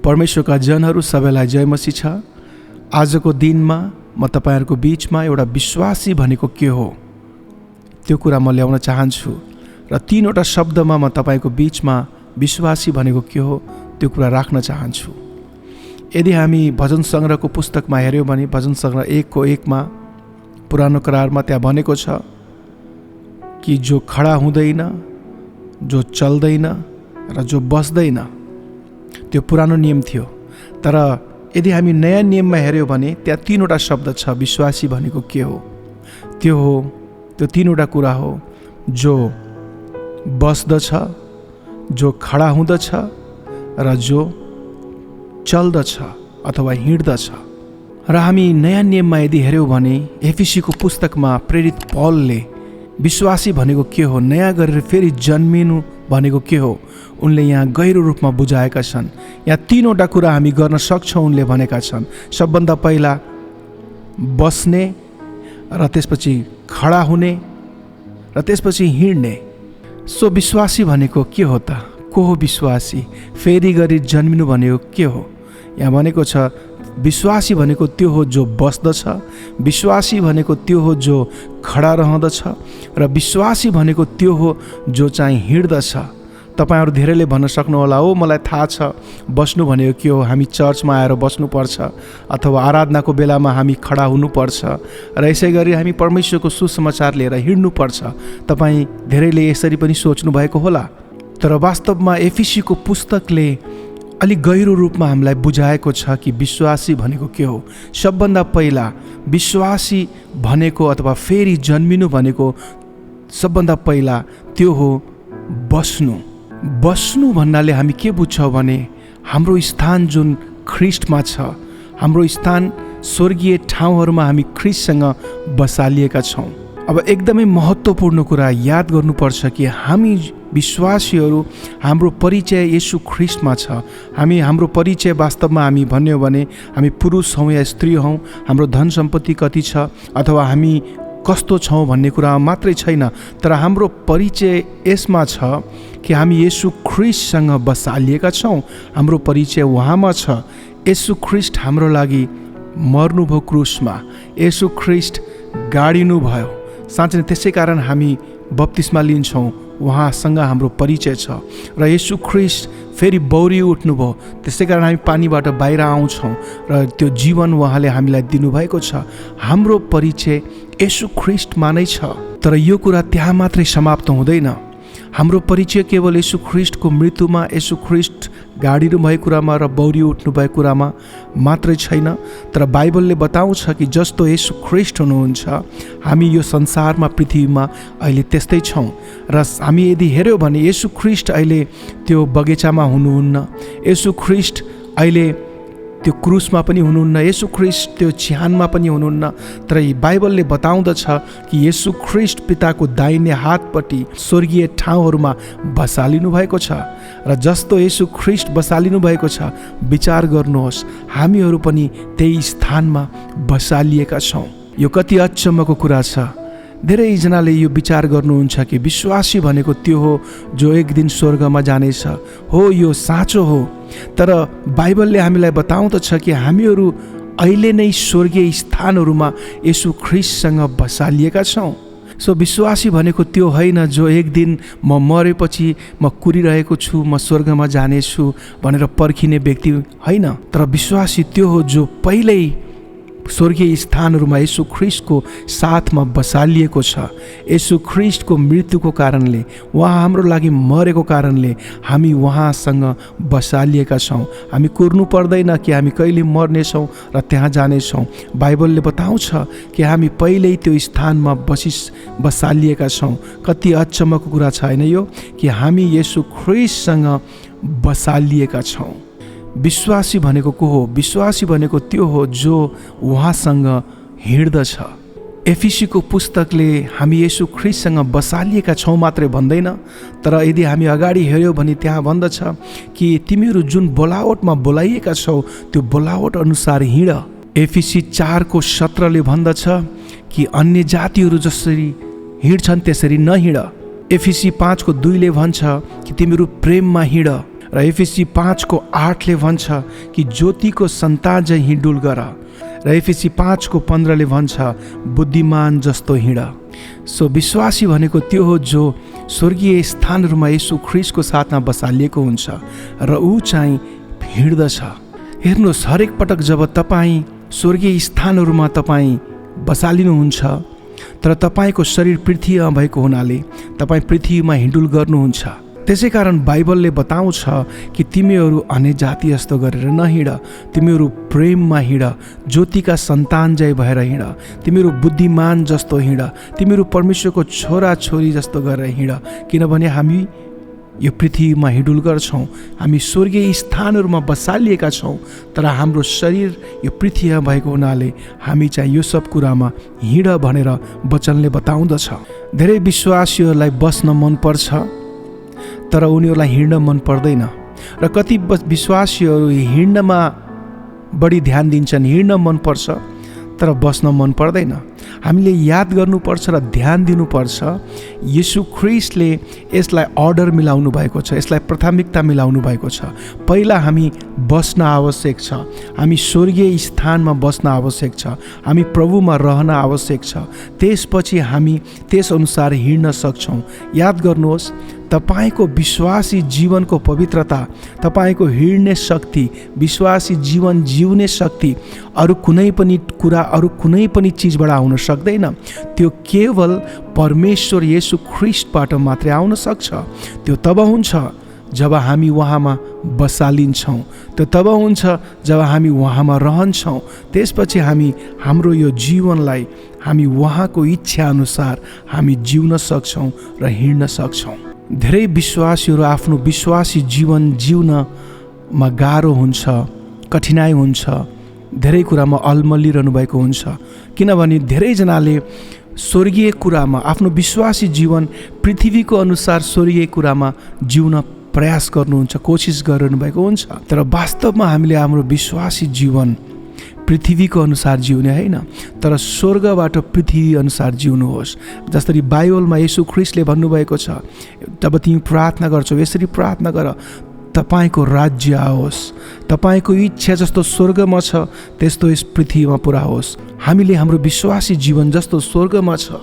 परमेश्वरका जनहरू सबैलाई जय मसीह छ। आजको दिनमा म तपाईहरुको बीचमा एउटा विश्वासी भनेको के हो त्यो कुरा म ल्याउन चाहन्छु र तीनवटा शब्दमा म तपाईको बीचमा विश्वासी भनेको के हो त्यो कुरा राख्न चाहन्छु। यदि हामी भजन संग्रहको पुस्तकमा हेर्यौं भने भजन संग्रह 1:1 मा पुरानो करारमा त्यहाँ भनेको छ कि जो खडा हुँदैन, जो चल्दैन र जो बस्दैन, त्यो पुरानो नियम थियो। तर यदि हामी नयाँ नियममा हेर्यौं भने त्यहाँ तीनवटा शब्द छ विश्वासी भनेको के हो। त्यो तीनवटा कुरा हो, जो बस्दछ, जो खडा हुँदछ र जो चल्दछ अथवा हिँड्दछ। र हामी नयाँ नियममा यदि हेर्यौं भने एफिसीको पुस्तकमा प्रेरित पौलले विश्वासी भनेको के हो, नयाँ गरेर फेरि जन्मिनु भनेको के हो, उनले यहाँ गहिरो रूपमा बुझाएका छन्। यहाँ तीनवटा कुरा हामी गर्न सक्छौं उनले भनेका छन्। सबभन्दा पहिला बस्ने र त्यसपछि खडा हुने र त्यसपछि हिँड्ने। सो विश्वासी भनेको के हो त? को हो विश्वासी? फेरि गरी जन्मिनु भनेको के हो? यहाँ भनेको छ विश्वासी भनेको त्यो हो जो बस्दछ, विश्वासी भनेको त्यो हो जो खडा रहँदछ र विश्वासी भनेको त्यो हो जो चाहिँ हिँड्दछ। तपाईहरु धेरैले भन्न सक्नुहोला, ओ मलाई थाहा छ बस्नु भनेको के हो, हामी चर्चमा आएर बस्नुपर्छ अथवा आराधनाको बेलामा हामी खडा हुनुपर्छ र यसैगरी हामी परमेश्वरको सुसमाचार लिएर हिँड्नुपर्छ। तपाई धेरैले यसरी पनि सोच्नु भएको होला। तर वास्तवमा एफिसीको पुस्तकले अलि गहिरो रूपमा हामीलाई बुझाएको छ कि विश्वासी भनेको के हो। सबभन्दा पहिला विश्वासी भनेको अथवा फेरि जन्मिनु भनेको सबभन्दा पहिला त्यो हो बस्नु। बस्नु भन्नाले हामी के बुझ्छौं भने हाम्रो स्थान जुन ख्रीष्टमा छ, हाम्रो स्थान स्वर्गीय ठाउँहरूमा हामी ख्रीष्टसँग बसालिएका छौं। अब एकदमै महत्त्वपूर्ण कुरा याद गर्नुपर्छ कि हामी विश्वासीहरू हाम्रो परिचय येशू ख्रीष्टमा छ। हाम्रो परिचय वास्तवमा हामी भन्यौं भने हामी पुरुष हौं या स्त्री हौं, हाम्रो धन सम्पत्ति कति छ अथवा हामी कस्तो छौं भन्ने कुरा मात्रै छैन, तर हाम्रो परिचय यसमा छ कि हामी येशू ख्रीष्टसँग बसालिएका छौं। हाम्रो परिचय उहाँमा छ। येशू ख्रीष्ट हाम्रो लागि मर्नुभयो क्रुसमा, येशू ख्रीष्ट गाडिनु भयो। साँच्चै त्यसै कारण हामी बप्तिस्मा लिन्छौं, उहाँसँग हाम्रो परिचय छ। र येशू ख्रीष्ट फेरि बौरी उठ्नुभयो, त्यसै कारण हामी पानीबाट बाहिर आउँछौं र त्यो जीवन उहाँले हामीलाई दिनुभएको छ। हाम्रो परिचय येशू ख्रीष्टमा नै छ। तर यो कुरा त्यहाँ मात्रै समाप्त हुँदैन। हाम्रो परिचय केवल येशू ख्रीष्टको मृत्युमा, येशू ख्रीष्ट गाडिनु भएको कुरामा र बौरी उठ्नु भएको कुरामा मात्रै छैन। तर बाइबलले बताउँछ कि जस्तो येशू ख्रीष्ट हुनुहुन्छ हामी यो संसारमा पृथ्वीमा अहिले त्यस्तै छौं। र हामी यदि हेर्यौं भने येशू ख्रीष्ट अहिले त्यो बगैँचामा हुनुहुन्न, येशू ख्रीष्ट अहिले त्यो क्रुसमा पनि हुनुहुन्न, येशू ख्रीष्ट त्यो चिहानमा पनि हुनुहुन्न। तर बाइबलले बताउँदछ कि येशू ख्रीष्ट पिताको दाहिने हातपट्टि स्वर्गीय ठाउँहरूमा बसालिनु भएको छ। र जस्तो येशू ख्रीष्ट बसालिनु भएको छ, विचार गर्नुहोस् हामीहरू पनि त्यही स्थानमा बसालिएका छौं। यो कति अचम्मको कुरा छ। धेरैजनाले यो विचार गर्नुहुन्छ कि विश्वासी भनेको त्यो हो जो एक दिन स्वर्गमा जानेछ। हो, यो साँचो हो। तर बाइबलले हामीलाई बताउँदछ कि हामीहरू अहिले नै स्वर्गीय स्थानहरूमा येशू ख्रीष्टसँग बसालिएका छौं। सो विश्वासी भनेको त्यो होइन जो एक दिन म मरेपछि म कुरिरहेको छु, म स्वर्गमा जानेछु भनेर पर्खिने व्यक्ति होइन। तर विश्वासी त्यो हो जो पहिल्यै स्वर्गीय स्थानहरूमा येशू ख्रीष्टको साथमा बसालिएको छ। येशू ख्रीष्टको मृत्युको कारणले, उहाँ हाम्रो लागि मरेको कारणले हामी उहाँसँग बसालिएका छौं। हामी कुर्नु पर्दैन कि हामी कहिले मर्नेछौं र त्यहाँ जानेछौं। बाइबलले बताउँछ कि हामी पहिल्यै त्यो स्थानमा बसालिएका छौं। कति अचम्मको कुरा छ हैन यो, कि हामी येशू ख्रीष्टसँग बसालिएका छौं। विश्वासी भनेको को हो? विश्वासी भनेको त्यो हो जो उहाँसँग हिँड्दछ। एफिसीको पुस्तकले हामी येशू ख्रीष्टसँग बसालिएका छौं मात्रै भन्दैन, तर यदि हामी अगाडि हेर्यौं भने त्यहाँ भन्दछ कि तिमीहरू जुन बोलावटमा बोलाइएका छौ त्यो बोलावट अनुसार हिँड। एफिसी 4:17 भन्दछ कि अन्य जातिहरू जसरी हिँड्छन् त्यसरी नहिँड। एफिसी 5:2 भन्छ कि तिमीहरू प्रेममा हिँड। र एफिसी 5:8 भन्छ कि ज्योतिको सन्तान चाहिँ हिँडुल गर, र एफिसी 5:15 भन्छ बुद्धिमान जस्तो हिँड। सो विश्वासी भनेको त्यो हो जो स्वर्गीय स्थानहरूमा येशू ख्रीष्टको साथमा बसालिएको हुन्छ र ऊ चाहिँ हिँड्दछ। हेर्नुहोस्, हरेक पटक जब तपाईँ स्वर्गीय स्थानहरूमा तपाईँ बसालिनुहुन्छ तर तपाईँको शरीर पृथ्वीमा भएको हुनाले तपाईँ पृथ्वीमा हिँडुल गर्नुहुन्छ। त्यसै कारण बाइबलले बताउँछ कि तिमीहरू अन्य जाति जस्तो गरेर नहिँड, तिमीहरू प्रेममा हिँड, ज्योतिका सन्तान जय भएर हिँड, तिमीहरू बुद्धिमान जस्तो हिँड, तिमीहरू परमेश्वरको छोरा छोरी जस्तो गरेर हिँड। किनभने हामी यो पृथ्वीमा हिँडुल गर्छौँ, हामी स्वर्गीय स्थानहरूमा बसालिएका छौँ, तर हाम्रो शरीर यो पृथ्वीमा भएको हुनाले हामी चाहिँ यो सब कुरामा हिँड भनेर वचनले बताउँदछ। धेरै विश्वासीहरूलाई बस्न मनपर्छ तर उनीहरूलाई हिँड्न मन पर्दैन, र कति विश्वासीहरू हिँड्नमा बढी ध्यान दिन्छन्, हिँड्न मनपर्छ तर बस्न मन पर्दैन। हामीले याद गर्नुपर्छ र ध्यान दिनुपर्छ, येशू ख्रीष्टले यसलाई अर्डर मिलाउनु भएको छ, यसलाई प्राथमिकता मिलाउनु भएको छ। पहिला हामी बस्न आवश्यक छ, हामी स्वर्गीय स्थानमा बस्न आवश्यक छ, हामी प्रभुमा रहन आवश्यक छ, त्यसपछि हामी त्यसअनुसार हिँड्न सक्छौँ। याद गर्नुहोस्, तपाईको विश्वासी जीवनको पवित्रता, तपाईको हिँड्ने शक्ति, विश्वासी जीवन जिउने शक्ति अरू कुनै पनि कुरा, अरू कुनै पनि चिजबाट आउन सक्दैन। त्यो केवल परमेश्वर येशू ख्रीष्टबाट मात्रै आउन सक्छ। त्यो तब हुन्छ जब हामी उहाँमा बसालिन्छौँ, त्यो तब हुन्छ जब हामी उहाँमा रहन्छौँ। त्यसपछि हामी हाम्रो यो जीवनलाई हामी उहाँको इच्छा अनुसार हामी जिउन सक्छौँ र हिँड्न सक्छौँ। धेरै विश्वासीहरू आफ्नो विश्वासी जीवन जिउनमा गाह्रो हुन्छ, कठिनाइ हुन्छ, धेरै कुरामा अलमलिरहनु भएको हुन्छ। किनभने धेरैजनाले स्वर्गीय कुरामा आफ्नो विश्वासी जीवन पृथ्वीको अनुसार स्वर्गीय कुरामा जिउन प्रयास गर्नुहुन्छ, कोसिस गरिरहनु भएको हुन्छ। तर वास्तवमा हामीले हाम्रो विश्वासी जीवन पृथ्वीको अनुसार जिउने होइन, तर स्वर्गबाट पृथ्वी अनुसार जिउनुहोस्। जसरी बाइबलमा येशू ख्रीष्टले भन्नुभएको छ, जब तिमी प्रार्थना गर्छौ यसरी प्रार्थना गर, तपाईको राज्य आओस्, तपाईको इच्छा जस्तो स्वर्गमा छ त्यस्तो यस पृथ्वीमा पुरा होस्। हामीले हाम्रो विश्वासी जीवन जस्तो स्वर्गमा छ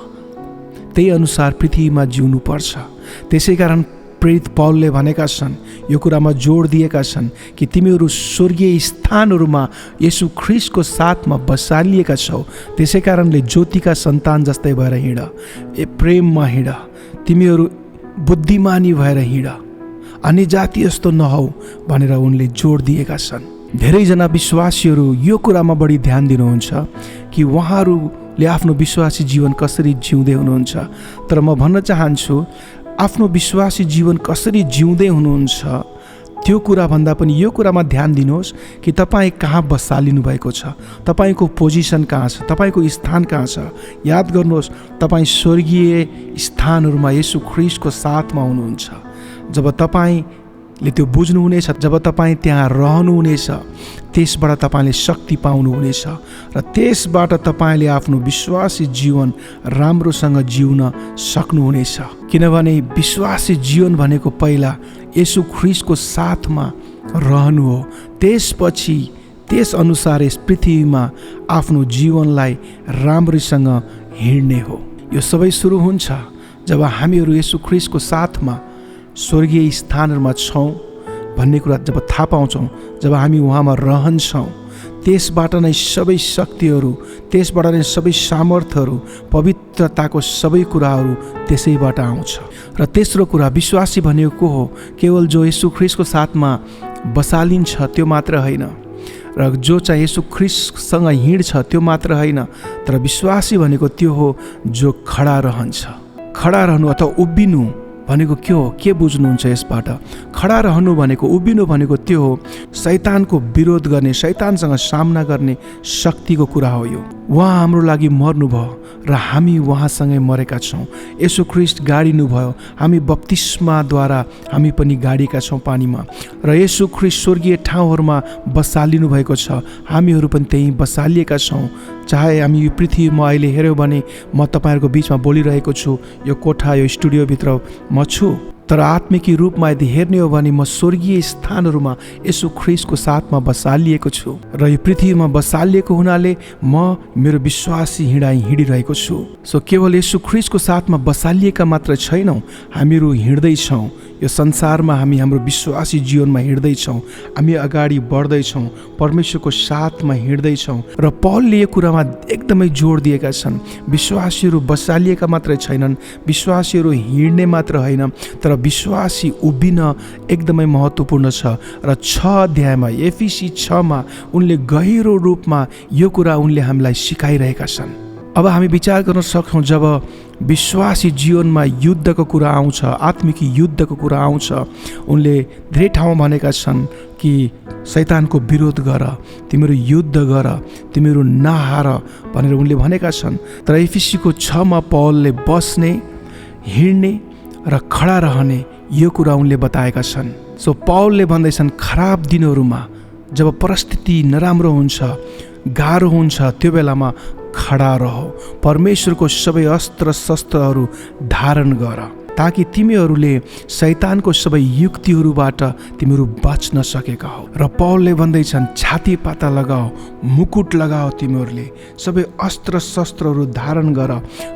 त्यही अनुसार पृथ्वीमा जिउनु पर्छ। त्यसै कारण प्रेरित पौलले भनेका छन्, यो कुरामा जोड दिएका छन् कि तिमीहरू स्वर्गीय स्थानहरूमा येशू ख्रीष्टको साथमा बसालिएका छौ, त्यसै कारणले ज्योतिका सन्तान जस्तै भएर हिँड, प्रेममा हिँड, तिमीहरू बुद्धिमानी भएर हिँड, अन्य जाति जस्तो नहौ भनेर उनले जोड दिएका छन्। धेरैजना विश्वासीहरू यो कुरामा बढी ध्यान दिनुहुन्छ कि उहाँहरूले आफ्नो विश्वासी जीवन कसरी जिउँदै हुनुहुन्छ। तर म भन्न चाहन्छु, आफ्नो विश्वासी जीवन कसरी जिउँदै हुनुहुन्छ त्यो कुरा भन्दा पनि यो कुरामा ध्यान दिनुहोस् कि तपाईँ कहाँ बसालिनु भएको छ, तपाईँको पोजिसन कहाँ छ, तपाईँको स्थान कहाँ छ। याद गर्नुहोस्, तपाईँ स्वर्गीय स्थानहरूमा येशू ख्रीष्टको साथमा हुनुहुन्छ। जब तपाईँले त्यो बुझ्नुहुनेछ, जब तपाईँ त्यहाँ रहनुहुनेछ, त्यसबाट तपाईँले शक्ति पाउनुहुनेछ र त्यसबाट तपाईँले आफ्नो विश्वासी जीवन राम्रोसँग जिउन सक्नुहुनेछ। किनभने विश्वासी जीवन भनेको पहिला येशू ख्रीष्टको साथमा रहनु हो, त्यसपछि त्यस अनुसार यस पृथ्वीमा आफ्नो जीवनलाई राम्रोसँग हिँड्ने हो। यो सबै सुरु हुन्छ जब हामीहरू येशू ख्रीष्टको साथमा स्वर्गीय स्थानहरूमा छौँ भन्ने कुरा जब थाहा पाउँछौँ, जब हामी उहाँमा रहन्छौँ, त्यसबाट नै सबै शक्तिहरू, त्यसबाट नै सबै सामर्थ्यहरू, पवित्रताको सबै कुराहरू त्यसैबाट आउँछ। र तेस्रो कुरा, विश्वासी भनेको हो केवल जो येशू ख्रीष्टको साथमा बसालिन्छ त्यो मात्र होइन, र जो चाहिँ येशू ख्रीष्टसँग हिँड्छ त्यो मात्र होइन, तर विश्वासी भनेको त्यो हो जो खडा रहन्छ। खडा रहनु अथवा उभिनु भनेको के हो, के बुझ्नुहुन्छ यसबाट? खडा रहनु भनेको, उभिनु भनेको त्यो हो शैतानको विरोध गर्ने, शैतानसँग सामना गर्ने शक्तिको कुरा हो। यो उहाँ हाम्रो लागि मर्नुभयो र हामी उहाँसँगै मरेका छौँ। येशू ख्रीष्ट गाडिनु भयो, हामी बप्तिस्माद्वारा हामी पनि गाडिएका छौँ पानीमा, र येशू ख्रीष्ट स्वर्गीय ठाउँहरूमा बसालिनु भएको छ, हामीहरू पनि त्यहीँ बसालिएका छौँ। चाहे हामी यो पृथ्वीमा अहिले हेऱ्यौँ भने म तपाईँहरूको बिचमा बोलिरहेको छु, यो कोठा, यो स्टुडियोभित्र म छु, तर आत्मिकी रूपमा यदि हेर्ने हो भने म स्वर्गीय स्थानहरूमा यसु ख्रीष्टको साथमा बसालिएको छु र यो पृथ्वीमा बसालिएको हुनाले म मेरो विश्वासी हिँडाइ हिँडिरहेको छु। सो केवल यसु ख्रीष्टको साथमा बसालिएका मात्र छैनौँ, हामीहरू हिँड्दैछौँ यो संसारमा, हामी हाम्रो विश्वासी जीवनमा हिँड्दैछौँ, हामी अगाडि बढ्दैछौँ, परमेश्वरको साथमा हिँड्दैछौँ। र पौलले यो कुरामा एकदमै जोड दिएका छन्, विश्वासीहरू बसालिएका मात्रै छैनन्, विश्वासीहरू हिँड्ने मात्र होइन, तर विश्वासी उभिन एकदमै महत्त्वपूर्ण छ। र 6 अध्यायमा एफिसी 6मा उनले गहिरो रूपमा यो कुरा उनले हामीलाई सिकाइरहेका छन्। अब हामी विचार गर्न सक्छौँ, जब विश्वासी जीवनमा युद्धको कुरा आउँछ, आत्मिक युद्धको कुरा आउँछ, उनले धेरै ठाउँमा भनेका छन् कि शैतानको विरोध गर, तिमीहरू युद्ध गर, तिमीहरू नहार भनेर उनले भनेका छन्। तर एफिसीको 6मा पौलले बस्ने, हिँड्ने र खडा रहने यो कुरा उनले बताएका छन्। सो पौलले भन्दैछन्, खराब दिनहरूमा जब परिस्थिति नराम्रो हुन्छ, गाह्रो हुन्छ, त्यो बेलामा खडा रह, परमेश्वरको सबै अस्त्र शस्त्रहरू धारण गर, ताकि तिमीहरूले शैतानको सबै युक्तिहरूबाट तिमीहरू बाँच्न सकेका हो। र पौलले भन्दैछन्, छाती पाता लगाओ, मुकुट लगाओ, तिमीहरूले सबै अस्त्र शस्त्रहरू धारण गर,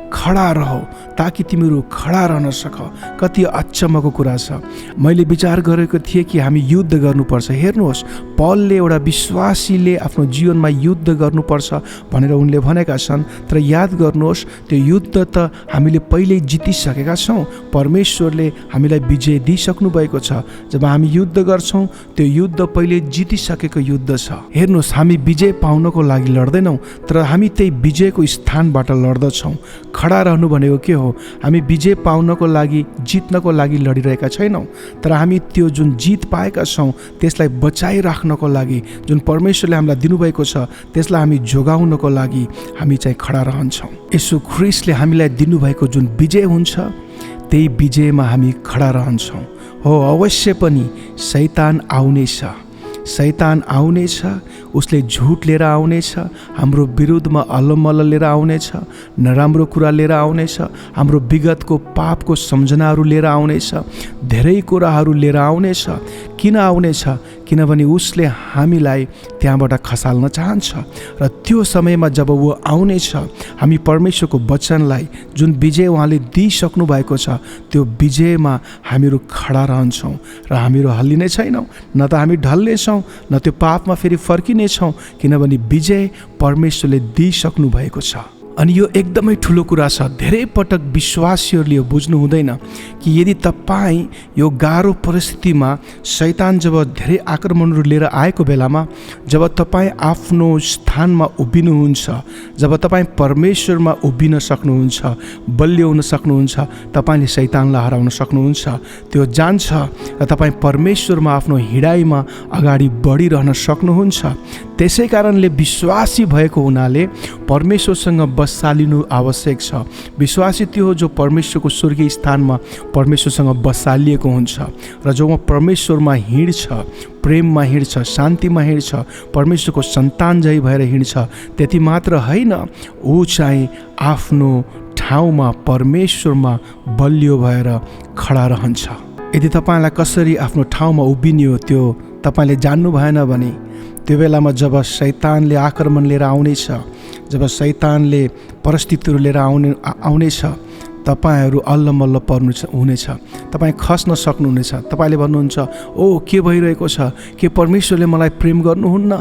खडा रह, ताकि तिमीहरू खडा रहन सक। कति अचम्मको कुरा छ। मैले विचार गरेको थिएँ कि हामी युद्ध गर्नुपर्छ। हेर्नुहोस्, पौलले एउटा विश्वासीले आफ्नो जीवनमा युद्ध गर्नुपर्छ भनेर उनले भनेका छन्। तर याद गर्नुहोस्, त्यो युद्ध त हामीले पहिल्यै जितिसकेका छौँ। परमेश्वरले हामीलाई विजय दिइसक्नु भएको छ। जब हामी युद्ध गर्छौँ, त्यो युद्ध पहिले जितिसकेको युद्ध छ। हेर्नुहोस्, हामी विजय पाउनको लागि लड्दैनौँ, तर हामी त्यही विजयको स्थानबाट लड्दछौँ। खडा रहनु भनेको के हो? हामी विजय पाउनको लागि, जित्नको लागि लडिरहेका छैनौँ, तर हामी त्यो जुन जित पाएका छौँ त्यसलाई बचाइराख्नको लागि, जुन परमेश्वरले हामीलाई दिनुभएको छ त्यसलाई हामी जोगाउनको लागि हामी चाहिँ खडा रहन्छौँ। यसु ख्रीष्टले हामीलाई दिनुभएको जुन विजय हुन्छ त्यही विजयमा हामी खडा रहन्छौँ। हो, अवश्य पनि शैतान आउनेछ, शैतान आउनेछ, उसले झुट लिएर आउनेछ, हाम्रो विरुद्धमा अल्लमल्ल लिएर आउनेछ, नराम्रो कुरा लिएर आउनेछ, हाम्रो विगतको पापको सम्झनाहरू लिएर आउनेछ, धेरै कुराहरू लिएर आउनेछ। किन आउनेछ? किनभने उसले हामीलाई त्यहाँबाट खसाल्न चाहन्छ। र त्यो समयमा जब वो आउनेछ, हामी परमेश्वरको वचनलाई, जुन विजय उहाँले दिइसक्नु भएको छ, त्यो विजयमा हामीहरू खडा रहन्छौँ र हामीहरू हल्लिने छैनौँ, न त हामी ढल्नेछौँ, न त्यो पापमा फेरि फर्किनेछौँ, किनभने विजय परमेश्वरले दिइसक्नु भएको छ। अनि यो एकदमै ठुलो कुरा छ। धेरै पटक विश्वासीहरूले यो बुझ्नु हुँदैन कि यदि तपाईँ यो गाह्रो परिस्थितिमा शैतान जब धेरै आक्रमणहरू लिएर आएको बेलामा, जब तपाईँ आफ्नो स्थानमा उभिनुहुन्छ, जब तपाईँ परमेश्वरमा उभिन सक्नुहुन्छ, बलियो हुन सक्नुहुन्छ, तपाईँले शैतानलाई हराउन सक्नुहुन्छ। त्यो जान्छ र तपाईँ परमेश्वरमा आफ्नो हिँडाइमा अगाडि बढिरहन सक्नुहुन्छ। त्यसै कारणले विश्वासी भएको हुनाले परमेश्वरसँग बसालिनु आवश्यक छ। विश्वासी त्यो हो जो परमेश्वरको स्वर्गीय स्थानमा परमेश्वरसँग बसालिएको हुन्छ र जो परमेश्वरमा हिँड्छ, प्रेममा हिँड्छ, शान्तिमा हिँड्छ, परमेश्वरको सन्तान जै भएर हिँड्छ। त्यति मात्र होइन, ऊ चाहिँ आफ्नो ठाउँमा परमेश्वरमा बलियो भएर खडा रहन्छ। यदि तपाईँलाई कसरी आफ्नो ठाउँमा उभिने हो त्यो तपाईँले जान्नु भएन भने, त्यो बेलामा जब शैतानले आक्रमण लिएर आउनेछ, जब शैतानले परिस्थितिहरू लिएर आउनेछ, तपाईँहरू अल्लमल्ल पर्नु हुनेछ, तपाईँ खस्न सक्नुहुनेछ। तपाईँले भन्नुहुन्छ, ओ के भइरहेको छ? के परमेश्वरले मलाई प्रेम गर्नुहुन्न?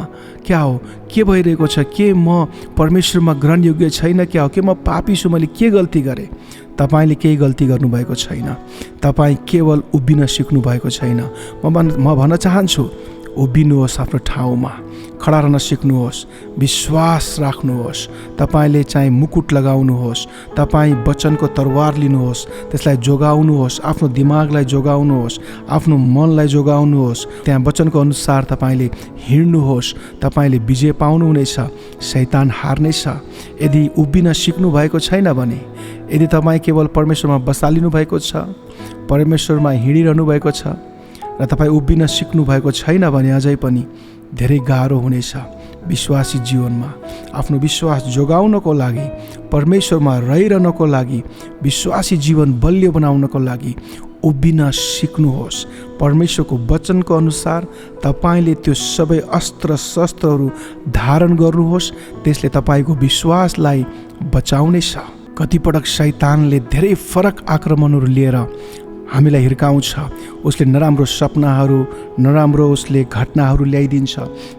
क्या हो? के भइरहेको छ? के म परमेश्वरमा ग्रहणयोग्य छैन? क्या हो? के म पापी छु? मैले के गल्ती गरेँ? तपाईँले केही गल्ती गर्नुभएको छैन। तपाईँ केवल उभिन सिक्नु भएको छैन। म भन्न चाहन्छु, उभिनुहोस्, आफ्नो ठाउँमा खडा रहन सिक्नुहोस्, विश्वास राख्नुहोस्। तपाईँले चाहिँ मुकुट लगाउनुहोस्, तपाईँ वचनको तरवार लिनुहोस्, त्यसलाई जोगाउनुहोस्, आफ्नो दिमागलाई जोगाउनुहोस्, आफ्नो मनलाई जोगाउनुहोस्, त्यहाँ वचनको अनुसार तपाईँले हिँड्नुहोस्, तपाईँले विजय पाउनुहुनेछ, शैतान हार्नेछ। यदि उभिन सिक्नु भएको छैन भने, यदि तपाईँ केवल परमेश्वरमा बसालिनु भएको छ, परमेश्वरमा हिँडिरहनु भएको छ र तपाईँ उभिन सिक्नु भएको छैन भने अझै पनि धेरै गाह्रो हुनेछ विश्वासी जीवनमा। आफ्नो विश्वास जोगाउनको लागि, परमेश्वरमा रहिरहनको लागि, विश्वासी जीवन बलियो बनाउनको लागि उभिन सिक्नुहोस्। परमेश्वरको वचनको अनुसार तपाईँले त्यो सबै अस्त्र शस्त्रहरू धारण गर्नुहोस्। त्यसले तपाईँको विश्वासलाई बचाउनेछ। कतिपटक शैतानले धेरै फरक आक्रमणहरू लिएर हामीलाई हिर्काउँछ। उसले नराम्रो सपनाहरू, नराम्रो उसले घटनाहरू ल्याइदिन्छ।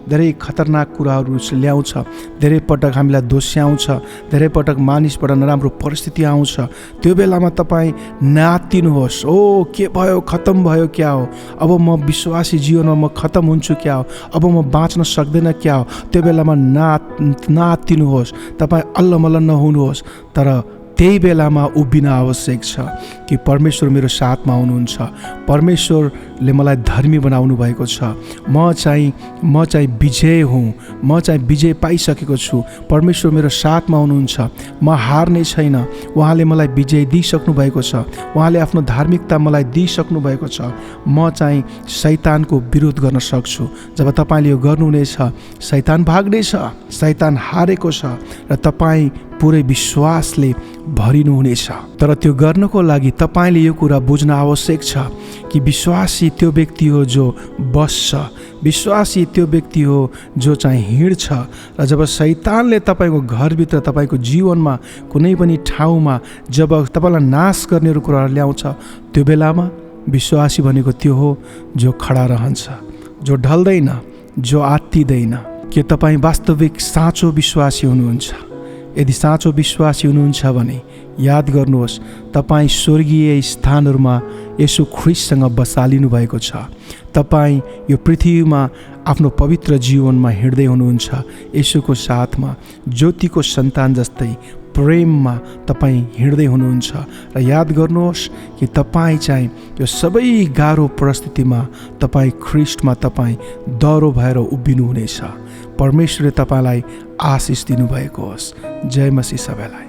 धेरै खतरनाक कुराहरू उसले ल्याउँछ। धेरै पटक हामीलाई दोस्याउँछ। धेरै पटक मानिसबाट नराम्रो परिस्थिति आउँछ। त्यो बेलामा तपाईँ नातिनुहोस्। ओ के भयो, खत्तम भयो क्या हो, अब म विश्वासी जीवनमा म खत्तम हुन्छु क्या हो, अब म बाँच्न सक्दैन क्या हो। त्यो बेलामा नातिनुहोस्। तपाईँ अल्लमल्ल नहुनुहोस्। तर त्यही बेलामा उभिन आवश्यक छ कि परमेश्वर मेरो साथमा हुनुहुन्छ। परमेश्वरले मलाई धर्मी बनाउनु भएको छ। म चाहिँ विजय हुँ। म चाहिँ विजय पाइसकेको छु। परमेश्वर मेरो साथमा हुनुहुन्छ। म हार्ने छैन। उहाँले मलाई विजय दिइसक्नु भएको छ। उहाँले आफ्नो धार्मिकता मलाई दिइसक्नु भएको छ। म चाहिँ शैतानको विरोध गर्न सक्छु। जब तपाईँले यो गर्नुहुनेछ, शैतान भाग्नेछ। शैतान हारेको छ र तपाईँ पुरै विश्वासले भरिनुहुनेछ। तर त्यो गर्नको लागि तपाईँले यो कुरा बुझ्न आवश्यक छ कि विश्वासी त्यो व्यक्ति हो जो बस्छ। विश्वासी त्यो व्यक्ति हो जो चाहिँ हिँड्छ। र जब शैतानले तपाईँको घरभित्र, तपाईँको जीवनमा, कुनै पनि ठाउँमा जब तपाईँलाई नाश गर्नेहरू कुराहरू ल्याउँछ, त्यो बेलामा विश्वासी भनेको त्यो हो जो खडा रहन्छ, जो ढल्दैन, जो आत्तिदैन। के तपाईँ वास्तविक साँचो विश्वासी हुनुहुन्छ? यदि साँचो विश्वासी हुनुहुन्छ भने याद गर्नुहोस्, तपाईँ स्वर्गीय स्थानहरूमा यसु ख्रीष्टसँग बसालिनु भएको छ। तपाईँ यो पृथ्वीमा आफ्नो पवित्र जीवनमा हिँड्दै हुनुहुन्छ। यसुको साथमा ज्योतिको सन्तान जस्तै प्रेममा तपाईँ हिँड्दै हुनुहुन्छ। र याद गर्नुहोस् कि तपाईँ चाहिँ यो सबै गाह्रो परिस्थितिमा तपाईँ ख्रीष्टमा तपाईँ दह्रो भएर उभिनुहुनेछ। परमेश्वरले तपाईँलाई आशिष दिनुभएको होस्। जय मसीह सबैलाई।